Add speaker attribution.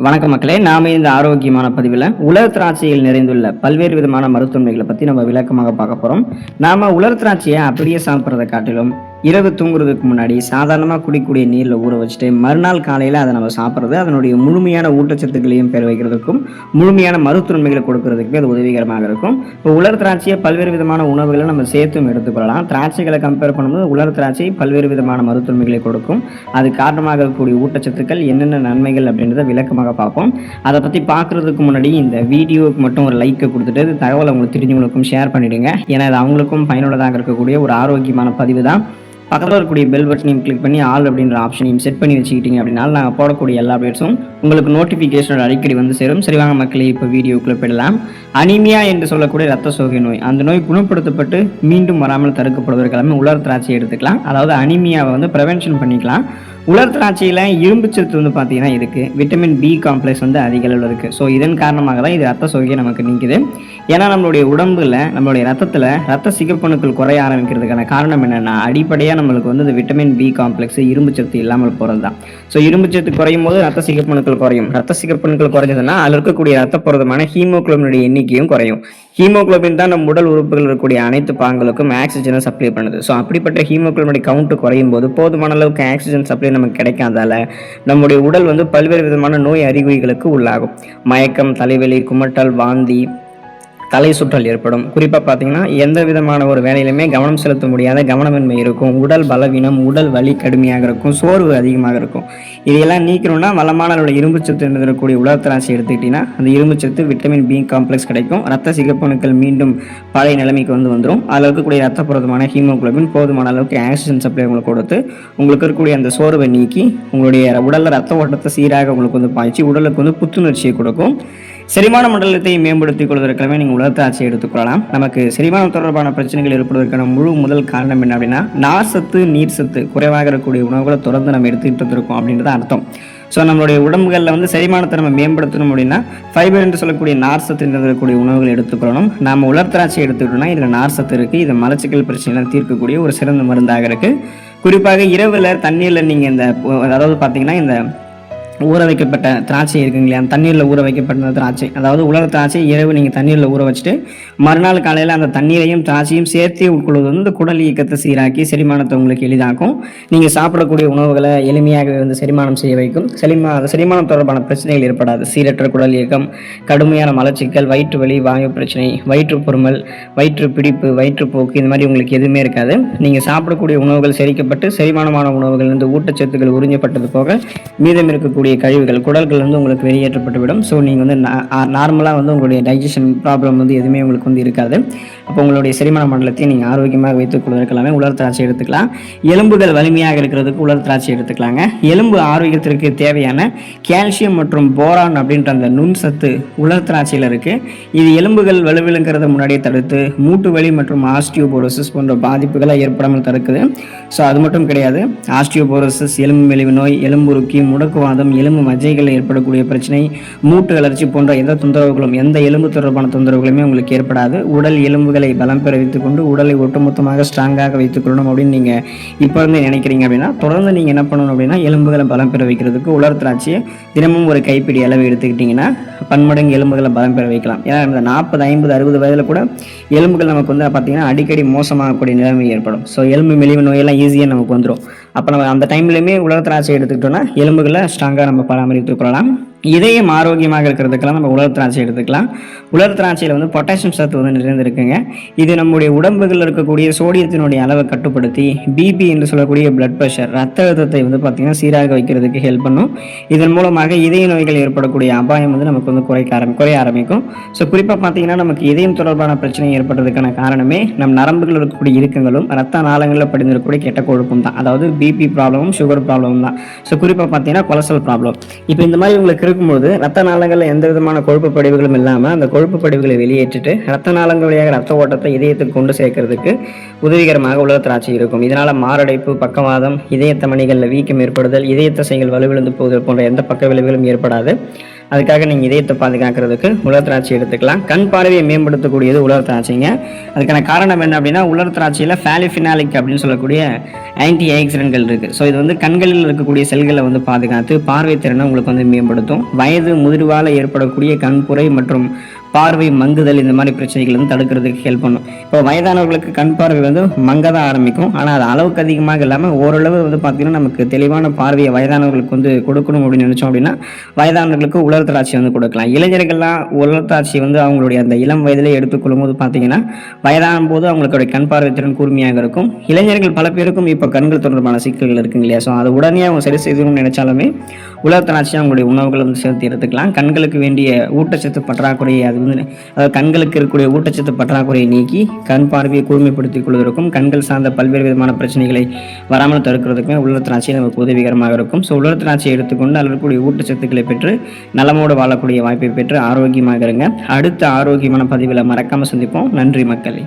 Speaker 1: வணக்கம் மக்களே. நாம இந்த ஆரோக்கியமான பதிவில் உலர் திராட்சையில் நிறைந்துள்ள பல்வேறு விதமான மருத்துவமைகளை பற்றி நம்ம விளக்கமாக பார்க்க போகிறோம். நாம உலர் திராட்சையை அப்படியே சாப்பிட்றதை காட்டிலும் இரவு தூங்குறதுக்கு முன்னாடி சாதாரணமாக குடிக்கூடிய நீரில் ஊற வச்சுட்டு மறுநாள் காலையில் அதை நம்ம சாப்பிட்றது அதனுடைய முழுமையான ஊட்டச்சத்துக்களையும் பெற வைக்கிறதுக்கும் முழுமையான மருத்துவமைகளை கொடுக்கறதுக்கு அது உதவிகரமாக இருக்கும். இப்போ உலர் திராட்சையை பல்வேறு விதமான உணவுகளை நம்ம சேர்த்தும் எடுத்துக்கொள்ளலாம். திராட்சைகளை கம்பேர் பண்ணும்போது உலர் திராட்சை பல்வேறு விதமான மருத்துவமைகளை கொடுக்கும். அது காரணமாக இருக்கக்கூடிய ஊட்டச்சத்துக்கள் என்னென்ன நன்மைகள் அப்படின்றத விளக்கமாக பார்ப்போம். அதை பற்றி பார்க்குறதுக்கு முன்னாடி இந்த வீடியோவுக்கு மட்டும் ஒரு லைக்கை கொடுத்துட்டு தகவலை உங்களுக்கு தெரிஞ்சவங்களுக்கும் ஷேர் பண்ணிவிடுங்க. ஏன்னா அது அவங்களுக்கும் பயனுள்ளதாக இருக்கக்கூடிய ஒரு ஆரோக்கியமான பதிவு தான். பக்கத்தில் இருக்கக்கூடிய பெல் பட்டனையும் கிளிக் பண்ணி ஆல் அப்படின்ற ஆப்ஷனையும் செட் பண்ணி வச்சுக்கிட்டீங்க அப்படின்னா நாங்கள் போடக்கூடிய எல்லா அப்டேட்ஸும் உங்களுக்கு நோட்டிஃபிகேஷன் அடிக்கடி வந்து சேரும். சரிவாங்க மக்களே, இப்போ வீடியோக்குள்ளே போயிடலாம். அனீமியா என்று சொல்லக்கூடிய ரத்த சோகை நோய், அந்த நோய் குணப்படுத்தப்பட்டு மீண்டும் வராமல் தடுக்கப்படுவதற்காக உலர் திராட்சை எடுத்துக்கலாம். அதாவது அனீமியாவை வந்து ப்ரிவென்ஷன் பண்ணிக்கலாம். உலர் திராட்சையில் இரும்பு சத்து வந்து பார்த்தீங்கன்னா இருக்குது. விட்டமின் பி காம்ப்ளெக்ஸ் வந்து அதிக அளவில் இருக்குது. ஸோ இதன் காரணமாக தான் இது ரத்த சோகையை நமக்கு நீக்குது. ஏன்னா நம்மளுடைய உடம்புல நம்மளுடைய ரத்தத்தில் ரத்த சிகப்பணுக்கள் குறைய ஆரம்பிக்கிறதுக்கான காரணம் என்னென்னா அடிப்படையாக நம்மளுக்கு வந்து இந்த விட்டமின் பி காம்ப்ளெக்ஸ் இரும்பு சத்து இல்லாமல் போகிறது தான். ஸோ இரும்பு சத்து குறையும் போது ரத்த சிகப்பணுக்கள் குறையும். ரத்த சிகப்பணுக்கள் குறைஞ்சதுன்னா அதில் இருக்கக்கூடிய ரத்த புரதமான ஹீமோகுளோபினுடைய எண்ணிக்கையும் குறையும். ஹீமோகுளோபின் தான் நம்ம உடல் உறுப்புகள் இருக்கக்கூடிய அனைத்து பாங்களுக்கும் ஆக்சிஜனை சப்ளை பண்ணுது. ஸோ அப்படிப்பட்ட ஹீமோகுளோபினுடைய கவுண்ட் குறையும் போது போதுமான அளவுக்கு ஆக்சிஜன் சப்ளை நமக்கு கிடைக்காதால நம்முடைய உடல் வந்து பல்வேறு விதமான நோய் அறிகுறிகளுக்கு உள்ளாகும். மயக்கம், தலைவலி, குமட்டல், வாந்தி, தலை சுற்றல் ஏற்படும். குறிப்பாக பார்த்தீங்கன்னா எந்த விதமான ஒரு வேலையிலுமே கவனம் செலுத்த முடியாத கவனமின்மை இருக்கும். உடல் பலவீனம், உடல் வலி கடுமையாக இருக்கும், சோர்வு அதிகமாக இருக்கும். இதையெல்லாம் நீக்கணும்னா வளமான இரும்பு சத்து இருக்கக்கூடிய உலர் திராட்சை எடுத்துக்கிட்டிங்கன்னா அந்த இரும்பு சத்து விட்டமின் பி காம்ப்ளெக்ஸ் கிடைக்கும். ரத்த சிகப்பணுக்கள் மீண்டும் பழைய நிலைமைக்கு வந்துடும். அதில் இருக்கக்கூடிய ரத்த புரதமான ஹீமோகுளோபின் போதுமான அளவுக்கு ஆக்சிஜன் சப்ளை உங்களுக்கு கொடுத்து உங்களுக்கு இருக்கக்கூடிய அந்த சோர்வை நீக்கி உங்களுடைய உடலில் ரத்த ஓட்டத்தை சீராக உங்களுக்கு வந்து பாய்ச்சி உடலுக்கு வந்து புத்துணர்ச்சியை கொடுக்கும். செரிமான மண்டலத்தை மேம்படுத்திக் கொள்வதற்காக நீங்கள் உலர் திராட்சை எடுத்துக்கொள்ளலாம். நமக்கு செரிமானம் தொடர்பான பிரச்சனைகள் ஏற்படுவதற்கான முதல் காரணம் என்ன அப்படின்னா நார் சத்து, நீர் சத்து குறைவாக இருக்கக்கூடிய உணவுகளை தொடர்ந்து நம்ம எடுத்துக்கிட்டு இருக்கோம் அப்படின்றத அர்த்தம். ஸோ நம்மளுடைய உடம்புகளில் வந்து செரிமானத்தை நம்ம மேம்படுத்தணும் அப்படின்னா ஃபைபர் என்று சொல்லக்கூடிய நார் சத்து இருக்கக்கூடிய உணவுகள் எடுத்துக்கொள்ளணும். நம்ம உலர் திராட்சை எடுத்துக்கிட்டோம்னா இதில் நார் சத்து இருக்குது. இது மலச்சிக்கல் பிரச்சனைகளை தீர்க்கக்கூடிய ஒரு சிறந்த மருந்தாக இருக்குது. குறிப்பாக இரவில் தண்ணீரில் நீங்கள் அதாவது பார்த்தீங்கன்னா இந்த ஊற வைக்கப்பட்ட திராட்சை இருக்குங்க இல்லையா, தண்ணீரில் ஊற வைக்கப்பட்ட திராட்சை, அதாவது உலர் திராட்சை இரவு நீங்கள் தண்ணீரில் ஊற வச்சுட்டு மறுநாள் காலையில் அந்த தண்ணீரையும் திராட்சையும் சேர்த்தே உட்கொள்வது வந்து குடல் இயக்கத்தை சீராக்கி செரிமானத்தை உங்களுக்கு எளிதாக்கும். நீங்கள் சாப்பிடக்கூடிய உணவுகளை எளிமையாக வந்து செரிமானம் செய்ய வைக்கும். செரிமானம் தொடர்பான பிரச்சனைகள் ஏற்படாது. சீரற்ற குடல் இயக்கம், கடுமையான மலச்சிக்கல், வயிற்று வலி, வாயு பிரச்சனை, வயிற்று பொறுமல், வயிற்று பிடிப்பு, வயிற்றுப்போக்கு இந்த மாதிரி உங்களுக்கு எதுவுமே இருக்காது. நீங்கள் சாப்பிடக்கூடிய உணவுகள் செரிக்கப்பட்டு செரிமானமான உணவுகள் வந்து ஊட்டச்சத்துக்கள் உறிஞ்சப்பட்டது போக மீதம் இருக்கக்கூடிய கழிவுகள் குடல்கள் வந்து உங்களுக்கு வெளியேற்றப்பட்டுவிடும். ஸோ நீங்கள் வந்து நார்மலாக வந்து உங்களுடைய டைஜஷன் ப்ராப்ளம் வந்து எதுவுமே உங்களுக்கு வந்து இருக்காது. அப்போ உங்களுடைய செரிமான மண்டலத்தை நீங்கள் ஆரோக்கியமாக வைத்துக் கொள்வதற்கெல்லாமே உலர் திராட்சை எடுத்துக்கலாம். எலும்புகள் வலிமையாக இருக்கிறதுக்கு உலர் திராட்சை எடுத்துக்கலாங்க. எலும்பு ஆரோக்கியத்திற்கு தேவையான கால்சியம் மற்றும் போரான் அப்படின்ற அந்த நுண் சத்து உலர் திராட்சையில் இருக்குது. இது எலும்புகள் வலுவிழுங்கிறத முன்னாடியே தடுத்து மூட்டு வலி மற்றும் ஆஸ்டியோபோரோசிஸ் போன்ற பாதிப்புகளை ஏற்படாமல் தடுக்குது. ஸோ அது மட்டும் கிடையாது, ஆஸ்டியோபோரோசிஸ், எலும்பு மெலிவு நோய், எலும்புருக்கி, முடக்குவாதம், எலும்பு மஜ்ஜைகளில் ஏற்படக்கூடிய பிரச்சனை, மூட்டு வளர்ச்சி போன்ற எந்த எலும்பு தொடர்பான தொந்தரவுகளுமே உங்களுக்கு ஏற்படாது. உடல் எலும்புகளை பலம் பெற வைத்துக் கொண்டு உடலை ஒட்டுமொத்தமாக ஸ்ட்ராங்காக வைத்துக் கொள்ளணும் அப்படின்னு நீங்கள் இப்போ இருந்து நினைக்கிறீங்க அப்படின்னா தொடர்ந்து நீங்கள் என்ன பண்ணணும் அப்படின்னா எலும்புகளை பலம் பெற வைக்கிறதுக்கு உலர் திராட்சையை தினமும் ஒரு கைப்பிடி அளவு எடுத்துக்கிட்டிங்கன்னா பன்மடங்கு எலும்புகளை பலம் பெற வைக்கலாம். ஏன்னா இந்த 40, 50, 60 வயதில் கூட எலும்புகள் நமக்கு வந்து பார்த்தீங்கன்னா அடிக்கடி மோசமாகக்கூடிய நிலைமை ஏற்படும். ஸோ எலும்பு மெலிவு நோயெல்லாம் ஈஸியாக நமக்கு வந்துடும். அப்போ நம்ம அந்த டைம்லையுமே உலர் திராட்சை எடுத்துக்கிட்டோம்னா எலும்புகளை ஸ்ட்ராங்காக நம்ம பராமரித்துக் கொள்ளலாம். இதயம் ஆரோக்கியமாக இருக்கிறதுக்கெல்லாம் நம்ம உலர் திராட்சை எடுத்துக்கலாம். உலர் திராட்சையில் வந்து பொட்டாசியம் சத்து வந்து நிறைந்திருக்குங்க. இது நம்முடைய உடம்புகளில் இருக்கக்கூடிய சோடியத்தினுடைய அளவை கட்டுப்படுத்தி பிபி என்று சொல்லக்கூடிய பிளட் ப்ரெஷர், ரத்த அழுத்தத்தை வந்து பார்த்திங்கன்னா சீராக வைக்கிறதுக்கு ஹெல்ப் பண்ணும். இதன் மூலமாக இதய நோய்கள் ஏற்படக்கூடிய அபாயம் வந்து நமக்கு வந்து குறைய ஆரம்பிக்கும். ஸோ குறிப்பாக பார்த்தீங்கன்னா நமக்கு இதயம் தொடர்பான பிரச்சனை ஏற்படுறதுக்கான காரணமே நம் நரம்புகளில் இருக்கக்கூடிய இறுக்கங்களும் ரத்த நாளங்களில் படிந்திருக்கக்கூடிய கெட்ட கொழுப்பும் தான். அதாவது பிபி ப்ராப்ளமும் சுகர் ப்ராப்ளமும் தான். ஸோ குறிப்பாக பார்த்தீங்கன்னா கொலஸ்ட்ரால் ப்ராப்ளம். இப்போ இந்த மாதிரி உங்களுக்கு இருக்கும்போது ரத்த நாளங்களில் எந்த விதமான கொழுப்பு படிவுகளும் இல்லாமல் அந்த கொழுப்பு படிவுகளை வெளியேற்றிட்டு ரத்த நாளங்கள் வழியாக ரத்த ஓட்டத்தை இதயத்துக்கு கொண்டு சேர்க்கறதுக்கு உதவிகரமாக உலர் திராட்சை இருக்கும். இதனால் மாரடைப்பு, பக்கவாதம், இதய தமனிகளில் வீக்கம் ஏற்படுதல், இதய தசைகள் வலுவிழந்து போகுதல் போன்ற எந்த பக்க விளைவுகளும் ஏற்படாது. அதுக்காக நீங்கள் இதயத்தை பாதுகாக்கிறதுக்கு உலர் திராட்சை எடுத்துக்கலாம். கண் பார்வையை மேம்படுத்தக்கூடியது உலர் திராட்சைங்க. அதுக்கான காரணம் என்ன அப்படின்னா, உலர் திராட்சையில் ஃபேலிஃபினாலிக் அப்படின்னு சொல்லக்கூடிய ஆன்டி ஆக்சிடென்ட்கள் இருக்குது. ஸோ இது வந்து கண்களில் இருக்கக்கூடிய செல்களை வந்து பாதுகாத்து பார்வை திறனை உங்களுக்கு வந்து மேம்படுத்தும். வயது முதிர்வால் ஏற்படக்கூடிய கண்புரை மற்றும் பார்வை மங்குதல் இந்த மாதிரி பிரச்சனைகள் வந்து தடுக்கிறதுக்கு ஹெல்ப் பண்ணும். இப்போ வயதானவர்களுக்கு கண் பார்வை வந்து மங்க தான் ஆரம்பிக்கும். ஆனால் அது அளவுக்கு அதிகமாக இல்லாமல் ஓரளவு வந்து பார்த்திங்கன்னா நமக்கு தெளிவான பார்வையை வயதானவர்களுக்கு வந்து கொடுக்கணும் அப்படின்னு நினச்சோம் அப்படின்னா வயதானவர்களுக்கு உலர் திராட்சை வந்து கொடுக்கலாம். இளைஞர்கள்லாம் உலர் திராட்சை வந்து அவங்களுடைய அந்த இளம் வயதிலே எடுத்துக்கொள்ளும் போது பார்த்தீங்கன்னா வயதான போது அவங்களுடைய கண் பார்வை திறன் கூர்மையாக இருக்கும். இளைஞர்கள் பல பேருக்கும் இப்போ கண்கள் தொடர்பான சிக்கல்கள் இருக்குங்க இல்லையா? ஸோ அதை உடனே அவங்க சரி செய்யணும்னு நினைச்சாலுமே உலர் திராட்சை அவங்களுடைய உணவுகளை வந்து சேர்த்து எடுத்துக்கலாம். கண்களுக்கு வேண்டிய ஊட்டச்சத்து பற்றாக்குறையை அது வந்து அதாவது கண்களுக்கு இருக்கக்கூடிய ஊட்டச்சத்து பற்றாக்குறையை நீக்கி கண் பார்வையை கூர்மைப்படுத்திக் கொள்வதற்கும் கண்கள் சார்ந்த பல்வேறு விதமான பிரச்சனைகளை வராமல் தடுக்கிறதுக்குமே உலர் திராட்சை நமக்கு உதவிகரமாக இருக்கும். ஸோ உலர் திராட்சியை எடுத்துக்கொண்டு அதில் இருக்கக்கூடிய ஊட்டச்சத்துக்களை பெற்று நலமோடு வாழக்கூடிய வாய்ப்பை பெற்று ஆரோக்கியமாக இருங்க. அடுத்த ஆரோக்கியமான பதிவில் மறக்காமல் சந்திப்போம். நன்றி மக்களே.